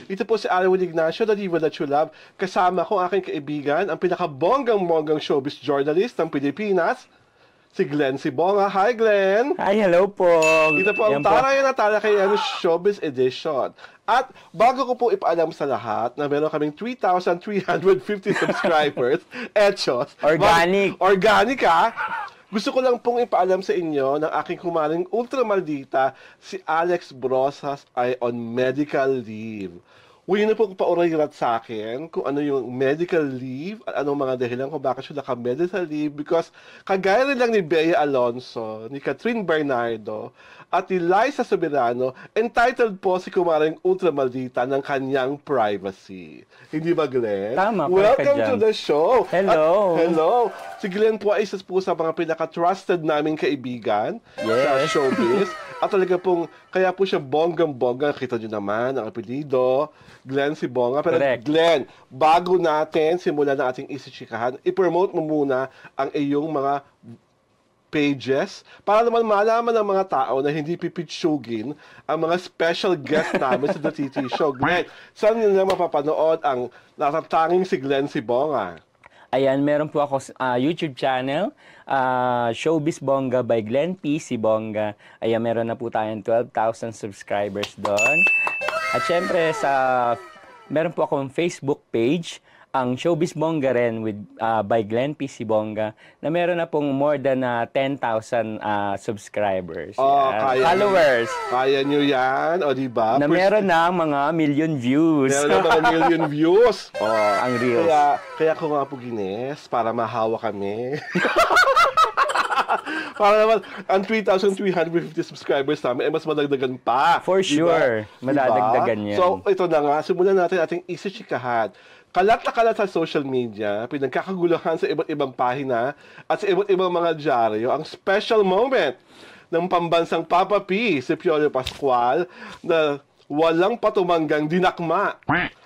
Ito po si Alwin Ignacio, the Diva That You Love. Kasama ko ang aking kaibigan, ang pinaka-bonggang-bonggang showbiz journalist ng Pilipinas, si Glenn Sibonga. Hi, Glenn! Hi, hello po! Ito po ang Taray na Talakayan Showbiz Edition. At bago ko po ipaalam sa lahat na meron kaming 3,350 subscribers, etchos. Organic! Organic, ha? Gusto ko lang pong ipaalam sa inyo ng aking kumaring ultramaldita, si Alex Brosas ay on medical leave. Huwag niyo na po paurirat sa akin kung ano yung medical leave at anong mga dahilan kung bakit siya naka-medical leave because kagaya rin lang ni Bea Alonso, ni Catherine Bernardo, at ni Liza Soberano, entitled po si kumaring ultramaldita ng kanyang privacy. Hindi ba, Glenn? Tama, welcome to the show. Hello. Hello. Si Glenn po ay isa po sa mga pinaka-trusted naming kaibigan sa showbiz. At talaga pong, kaya po siya bonggang-bongga. Kita nyo naman ang apelido, Glenn Sibonga. Pero correct. Glenn, bago natin simulan na ating isichikahan, i-promote mo muna ang iyong mga pages para naman malaman ng mga tao na hindi pipitsugin ang mga special guest namin sa The TT Show. Glenn, saan nyo na mapapanood ang natatanging si Glenn Sibonga? Ayan, meron po ako YouTube channel, Showbiz Bongga by Glenn P. Sibonga. Ayan, meron na po tayong 12,000 subscribers doon. At syempre, meron po akong Facebook page, ang Showbiz Bongga rin by Glenn P. Sibonga, na meron na pong more than 10,000 subscribers. Followers. Kaya nyo yan, o diba? Na meron na mga million views. Meron na mga million views. Ang reels. Kaya ko nga po gines, para mahawa kami. Para naman, ang 3,350 subscribers namin ay mas madagdagan pa. For sure. Madadagdagan yan. So, ito na nga. Simulan natin ating isichikahan. Kalat na kalat sa social media, pinagkakaguluhan sa iba't ibang pahina at sa iba't ibang mga dyaryo, ang special moment ng pambansang Papa P, si Piolo Pascual, na walang patumanggang dinakma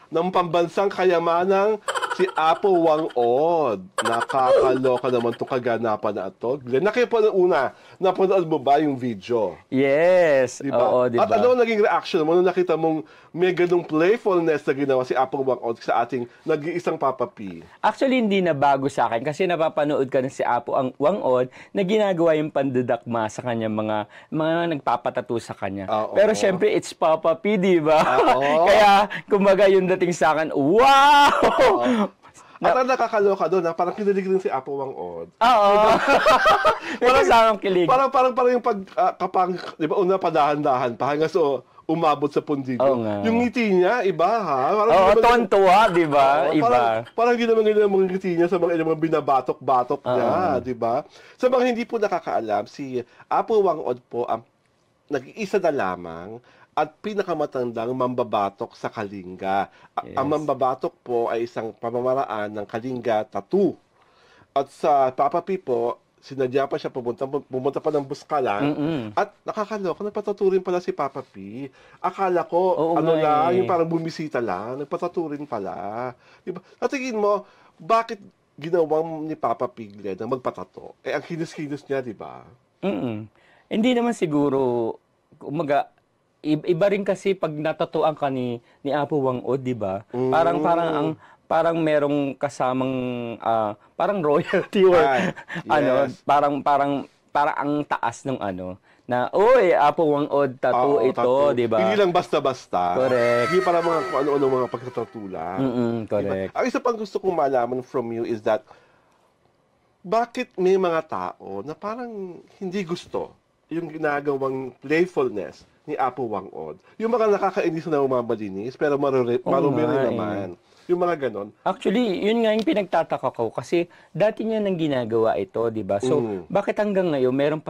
ng pambansang kayamanang si Apo Wang-od. Nakakaloka naman itong kaganapan na ito. Glenn, napanood mo ba yung video? Yes. Diba? Oo, diba? At ano naging reaction mo nung nakita mong may ganung playfulness na ginawa si Apo Wang-od sa ating nag-iisang Papa P? Actually, hindi na bago sa akin kasi napapanood ka na si Apo Wang-od na ginagawa yung pandudakma sa kanya mga nagpapatato sa kanya. Pero syempre, it's Papa P, di ba? Kaya, kumbaga yung dating sa akin, wow! At ang nakakaloka doon, parang kinilig rin si Apo Wang-od. Oo. Parang kilig. Parang yung kapag, di ba, una padahan-dahan pa hanggang so umabot sa pundigo. Yung ngiti niya, iba ha? Tuwan-tuwa, di ba? Iba. Parang hindi naman ganyan mga ngiti niya sa mga binabatok-batok niya, di ba? Sa mga hindi po nakakaalam, si Apo Wang-od po ang nag-iisa na lamang at pinakamatandang mambabatok sa Kalinga. Ang mambabatok po ay isang pamamaraan ng Kalinga tattoo. At sa Papa P po, sinadya pa siya pumunta pa ng Buskalan. At nakakaloka, nagpataturin pala si Papa P. Akala ko, yung parang bumisita lang, nagpataturin pala. Diba? Natingin mo, bakit ginawang ni Papa P, Glenn, na magpatato? Ang kinis-kinis niya, di ba? Hindi naman siguro, iba rin kasi pag natatuan ka ni Apo Wang-od, di ba? Parang merong kasamang parang royalty or parang ang taas ng na Apo Wang-od tattoo ito, di ba? Hindi lang basta-basta. Correct. Hindi para mga kung ano-ano mga pagtatula. Correct. Diba? Ang isa pang gusto kong malaman from you is that bakit may mga tao na parang hindi gusto yung ginagawang playfulness ni Apo Wang-od. Yung mga nakakainis na umamalinis, pero marumi rin naman. Yung mga ganon. Actually, yun nga yung pinagtataka ko kasi dati niya nang ginagawa ito, di ba? So, bakit hanggang ngayon meron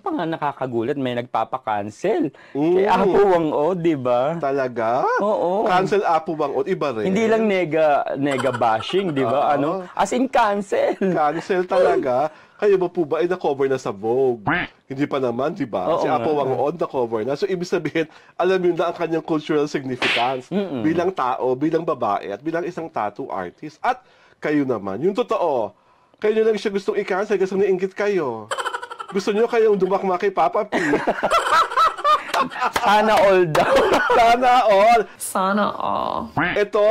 pa nga nakakagulat, may nagpapa-cancel kay Apo Wang-od, di ba? Talaga? Oo. Cancel Apo Wang-od, iba rin. Hindi lang nega bashing, di ba? As in cancel. Cancel talaga. Kayo ba po ba ay na-cover na sa Vogue? Hindi pa naman, di ba? Si Apo Wang-od na-cover na. So, ibig sabihin, alam yun na ang kanyang cultural significance bilang tao, bilang babae, at bilang isang tattoo artist. At kayo naman, yung totoo, kayo lang siya gustong i-cancel kasi naiingit kayo. Gusto nyo kayong dumakma kay Papa P. Sana all daw. Sana all. Sana all. Ito,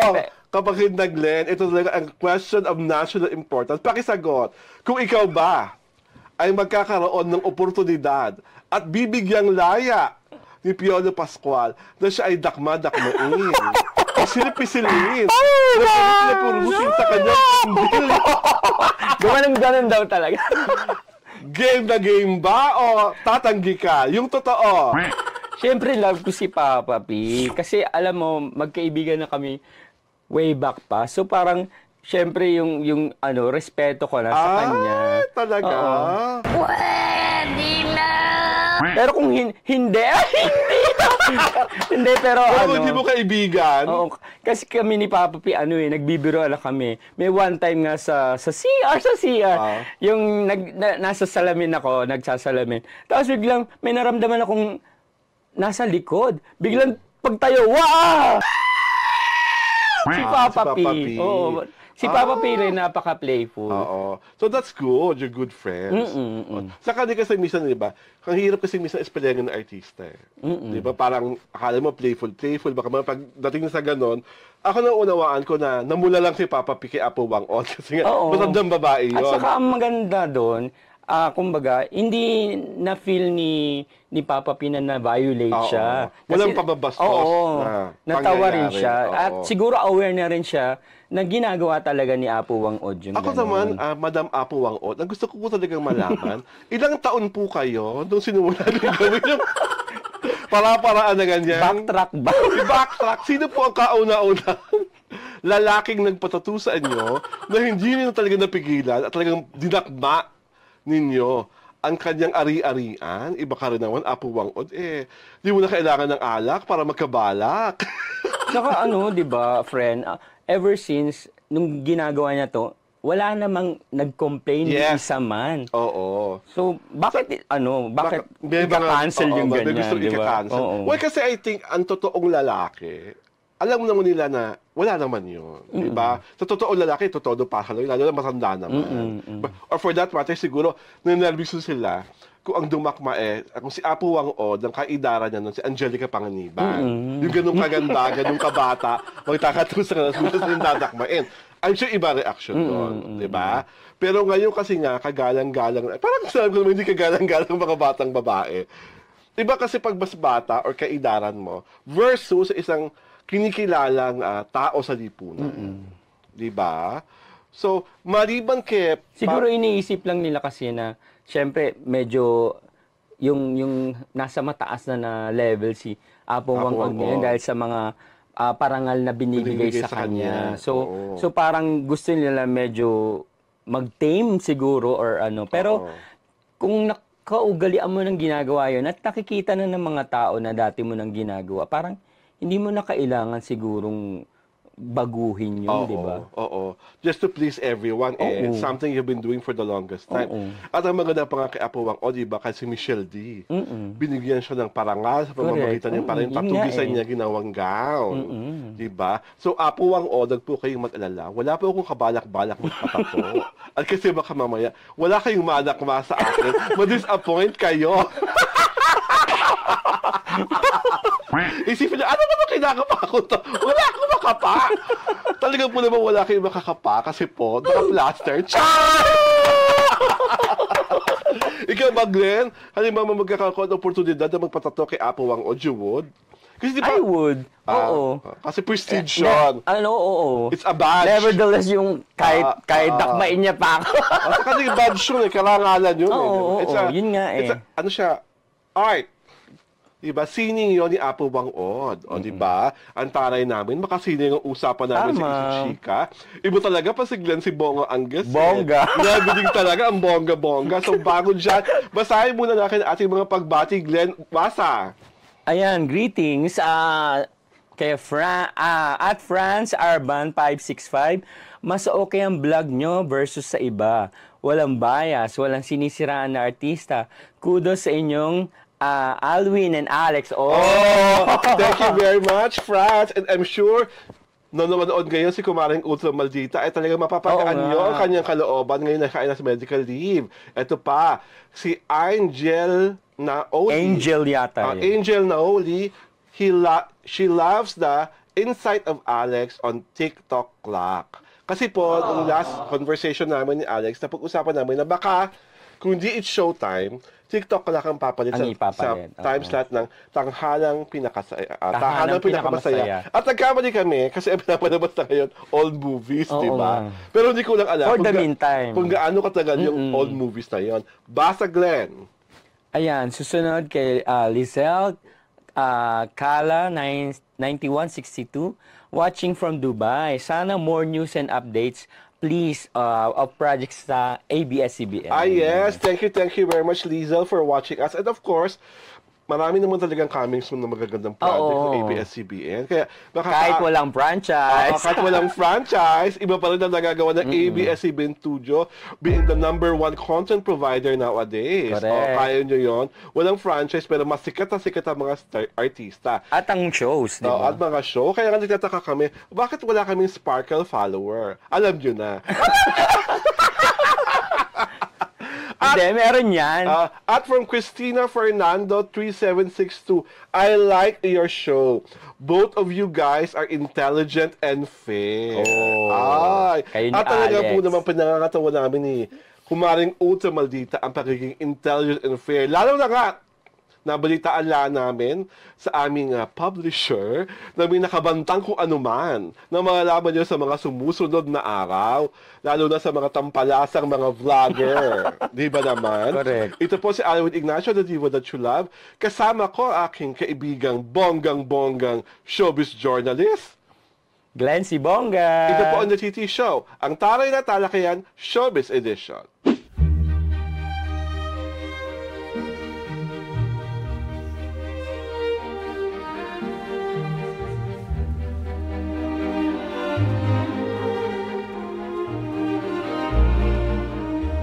kapatid na Glenn, ito talaga ang question of national importance. Pakisagot, kung ikaw ba ay magkakaroon ng oportunidad at bibigyang laya ni Piolo Pascual na siya ay dakma-dakmain, pisil-pisilin, na pinapurusin sa kanyang kandil. Ganun daw talaga. Game na game ba o tatanggi ka? Yung totoo. Siyempre, love ko si Papa P. Kasi alam mo, magkaibigan na kami way back pa. So parang, siyempre, yung respeto ko na sa kanya. Talaga? Pwede na! Pero kung hindi, hindi, pero Pero hindi mo kaibigan? Oo, kasi kami ni Papa P, nagbibiro na kami. May one time nga sa CR, yung nasa salamin ako, nagsasalamin. Tapos biglang may naramdaman akong nasa likod. Biglang pagtayo, wow! Si Papa P. Oo. Si Papa P rin, napaka-playful. Oo. So that's good. You're good friends. Saka di kasi minsan, di ba, ang hirap kasi minsan espelyangan ng artista. Di ba? Parang akala mo playful. Baka pagdating sa ganon, ako na unawaan ko na namula lang si Papa P kay Apo Wang On. Kasi nga, matandang babae yun. At saka ang maganda doon, kumbaga, hindi na-feel ni Papa P na na-violate siya. Walang pababastos na natawa rin pangyayari. siya. At siguro aware na rin siya na ginagawa talaga ni Apo Wang Od yung Ako ganun. naman, Madam Apo Wang Od, ang gusto ko po talagang malaman, ilang taon po kayo nung sinimula niyo gawin yung para-paraan na ganyan? Backtrack ba? Backtrack. Sino po ang kauna-una lalaking nagpatato sa inyo na hindi niyo talaga napigilan at talagang dinakma ninyo ang kanyang ari-arian? Iba ka rin naman, Apo Wang Od, di mo na kailangan ng alak para magkabalak. Saka di ba, friend, ever since, nung ginagawa niya to, wala namang nag-complain ni isa man. Oo. So, bakit ika-cancel yung ganyan, gusto di ba? Well, kasi I think, ang totoong lalaki, alam mo naman nila na wala naman yun. Di ba? Sa totoong lalaki, totoo pakaloy, lalo na matanda naman. Or for that matter, siguro, nanervous sila kung ang dumakma kung si Apo Wang Od, ang kaidara niya nun, si Angelica Panganiban. Yung ganung kaganda, ganung kabata, magtakatusa ka na susunod yung dadakmain. I'm sure iba reaction doon, di ba? Pero ngayon kasi nga, kagalang-galang, parang sabi ko naman, hindi kagalang-galang mga batang babae. Iba kasi pag mas bata or kaidaran mo versus isang kinikilalang tao sa lipunan. Di ba? So, maliban kay... Siguro iniisip lang nila kasi na, syempre, medyo yung nasa mataas na level si Apo Wang Od ngayon dahil sa mga parangal na binibigay sa kanya. So parang gusto nila medyo mag-tame siguro or Pero kung nakaugalian mo ng ginagawa yun at nakikita na ng mga tao na dati mo nang ginagawa, parang hindi mo na kailangan sigurong baguhin yun, di ba? Oo. Just to please everyone. It's something you've been doing for the longest time. At ang maganda pa nga kay Apo Wang Od, di ba? Kasi Michelle D. Binigyan siya ng parangal sa pamamagitan niya pa rin. Patugisan niya ginawang gown. Di ba? So, Apo Wang Od, po kayong mag-alala. Wala po akong kabalak-balak magpatato. At kasi baka mamaya, wala kayong madakma sa akin. Ma-disappoint kayo. Isipin niya, ano naman kinakapa ko to? Wala akong makapa. Talagang po naman wala kayong makakapa kasi po, naka-plaster. Ikaw ba, Glenn? Halimbawa magkakaroon ng oportunidad na magpatato kay Apo Wang Od, you would? Kasi di ba, I would. Oo. Kasi prestige yun. Oo. It's a badge. Nevertheless, yung kahit dakmain niya pa ako. Kasi badge yun, karangalan yun. Yun nga Ano siya? Art. Diba? Sining yun ni Apo Wang Od. O, diba? Ang taray namin, makasining ang usapan namin sa isang chika. Iba talaga pa si Glenn, si Bongo Angus. Bongga. Nagaling talaga ang bongga-bongga. So, bago dyan, basahin muna natin ating mga pagbati. Glenn, basa. Ayan, greetings. Kay at France Arban 565. Mas okay ang vlog nyo versus sa iba. Walang bias, walang sinisiraan na artista. Kudos sa inyong Alwin and Alex. Thank you very much, France. And I'm sure nanonood ngayon si Kumaring Ultra Maldita ay talagang mapapagaan Oo nyo nga. ang kanyang kalooban ngayon na kain sa medical leave. Ito pa, si Angel Naoli. Angel yata yun. Angel Naoli, she loves the insight of Alex on TikTok clock. Kasi po, nung last conversation namin ni Alex, napag-usapan namin na baka, kung di it's showtime, TikTok clock ang papalit Ang sa ipapalit, time slot ng tanghalang pinakamasaya. Tanghalang pinakamasaya. At nagkamali kami, kasi pinapalabas na ngayon, old movies, Oo di ba? nga. Pero hindi ko lang alam For the meantime. kung gaano katagal yung old movies na yon. Basa Glenn. Ayan, susunod kay Lizelle Kala 9162, watching from Dubai. Sana more news and updates, please, of projects sa ABS-CBN. Yes. Thank you very much, Liesel, for watching us. And of course, marami naman talagang coming soon na magagandang project ng ABS-CBN. Kaya Kahit walang franchise. kahit walang franchise, iba pa rin ang nagagawa ng ABS-CBN Studio, being the #1 content provider nowadays. Correct. Kaya nyo yun. Walang franchise, pero mas sikat ang mga artista. At ang shows, di ba? At mga show. Kaya nga nagtataka kami, bakit wala kaming Sparkle follower? Alam nyo na. Hindi, meron yan. At from Christina Fernando 3762, I like your show. Both of you guys are intelligent and fair. Ay. Kayo ni At talaga Alex. po naman pinangangatawa namin ni Kumaring Ultra Maldita ang pagiging intelligent and fair. Lalo na nga, nabalitaan lang namin sa aming publisher na may nakabantang kung anuman na malalaman nyo sa mga sumusunod na araw, lalo na sa mga tampalasang mga vlogger. Di ba naman? Correct. Ito po si Alwin Ignacio, the diva that you love. Kasama ko aking kaibigang bonggang-bonggang showbiz journalist. Glenn si Bongga. Ito po ang The TT Show, ang taray na talakayan Showbiz Edition.